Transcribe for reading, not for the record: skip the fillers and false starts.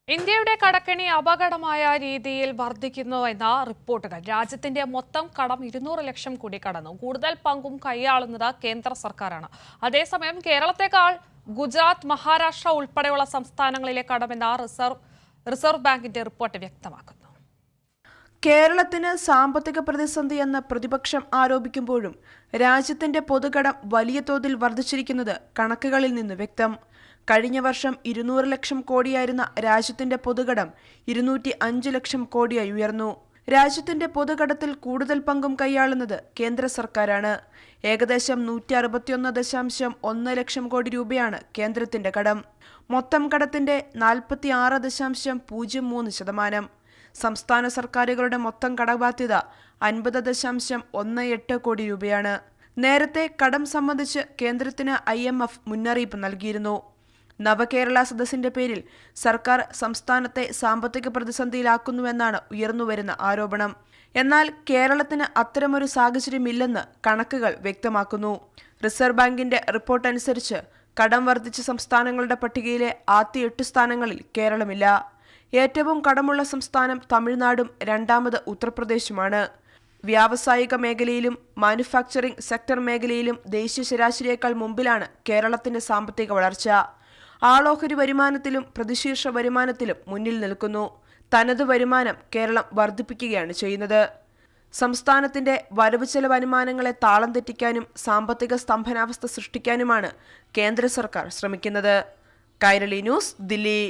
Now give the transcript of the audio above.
ഇന്ത്യയുടെ കടക്കെണി അപകടമായ രീതിയിൽ വർദ്ധിക്കുന്നുവെന്ന റിപ്പോർട്ടുകൾ. രാജ്യത്തിന്റെ മൊത്തം കടം 200 ലക്ഷം കോടി കടന്നു. കൂടുതൽ പങ്കും കൈയാളുന്നത് കേന്ദ്ര സർക്കാരാണ്. അതേസമയം കേരളത്തെക്കാൾ ഗുജറാത്ത്, മഹാരാഷ്ട്ര ഉൾപ്പെടെയുള്ള സംസ്ഥാനങ്ങളിലെ കടമെന്ന റിസർവ് ബാങ്കിന്റെ റിപ്പോർട്ട് വ്യക്തമാക്കുന്നു. കേരളത്തിന് സാമ്പത്തിക പ്രതിസന്ധി എന്ന പ്രതിപക്ഷം ആരോപിക്കുമ്പോഴും രാജ്യത്തിന്റെ പൊതുകടം വലിയ തോതിൽ വർദ്ധിച്ചിരിക്കുന്നത് കണക്കുകളിൽ നിന്ന് വ്യക്തം. കഴിഞ്ഞ വർഷം 200 ലക്ഷം കോടിയായിരുന്ന രാജ്യത്തിന്റെ പൊതുകടം 205 ലക്ഷം കോടിയായി ഉയർന്നു. രാജ്യത്തിന്റെ പൊതുകടത്തിൽ കൂടുതൽ പങ്കും കൈയാളുന്നത് കേന്ദ്ര സർക്കാരാണ്. ഏകദേശം 161.1 ലക്ഷം കോടി രൂപയാണ് കേന്ദ്രത്തിന്റെ കടം. മൊത്തം കടത്തിന്റെ 46.03%. സംസ്ഥാന സർക്കാരുകളുടെ മൊത്തം കടബാധ്യത 50.18 കോടി രൂപയാണ്. നേരത്തെ കടം സംബന്ധിച്ച് കേന്ദ്രത്തിന് IMF മുന്നറിയിപ്പ് നൽകിയിരുന്നു. നവകേരള സദസ്സിന്റെ പേരിൽ സർക്കാർ സംസ്ഥാനത്തെ സാമ്പത്തിക പ്രതിസന്ധിയിലാക്കുന്നുവെന്നാണ് ഉയർന്നുവരുന്ന ആരോപണം. എന്നാൽ കേരളത്തിന് അത്തരമൊരു സാഹചര്യമില്ലെന്ന് കണക്കുകൾ വ്യക്തമാക്കുന്നു. റിസർവ് ബാങ്കിന്റെ റിപ്പോർട്ട് അനുസരിച്ച് കടം വർദ്ധിച്ച സംസ്ഥാനങ്ങളുടെ പട്ടികയിലെ ആദ്യ 8 സ്ഥാനങ്ങളിൽ കേരളമില്ല. ഏറ്റവും കടമുള്ള സംസ്ഥാനം തമിഴ്നാടും രണ്ടാമത് ഉത്തർപ്രദേശുമാണ്. വ്യാവസായിക മേഖലയിലും മാനുഫാക്ചറിംഗ് സെക്ടർ മേഖലയിലും ദേശീയ ശരാശരിയേക്കാൾ മുമ്പിലാണ് കേരളത്തിന്റെ സാമ്പത്തിക വളർച്ച. ആളോഹരി വരുമാനത്തിലും പ്രതിശീർഷ വരുമാനത്തിലും മുന്നിൽ നിൽക്കുന്നു. തനത് വരുമാനം കേരളം വർദ്ധിപ്പിക്കുകയാണ് ചെയ്യുന്നത്. സംസ്ഥാനത്തിന്റെ വരവ് ചെലവ് അനുമാനങ്ങളെ താളം തെറ്റിക്കാനും സാമ്പത്തിക സ്തംഭനാവസ്ഥ സൃഷ്ടിക്കാനുമാണ് കേന്ദ്ര സർക്കാർ ശ്രമിക്കുന്നത്. കൈരളി ന്യൂസ്, ദില്ലി.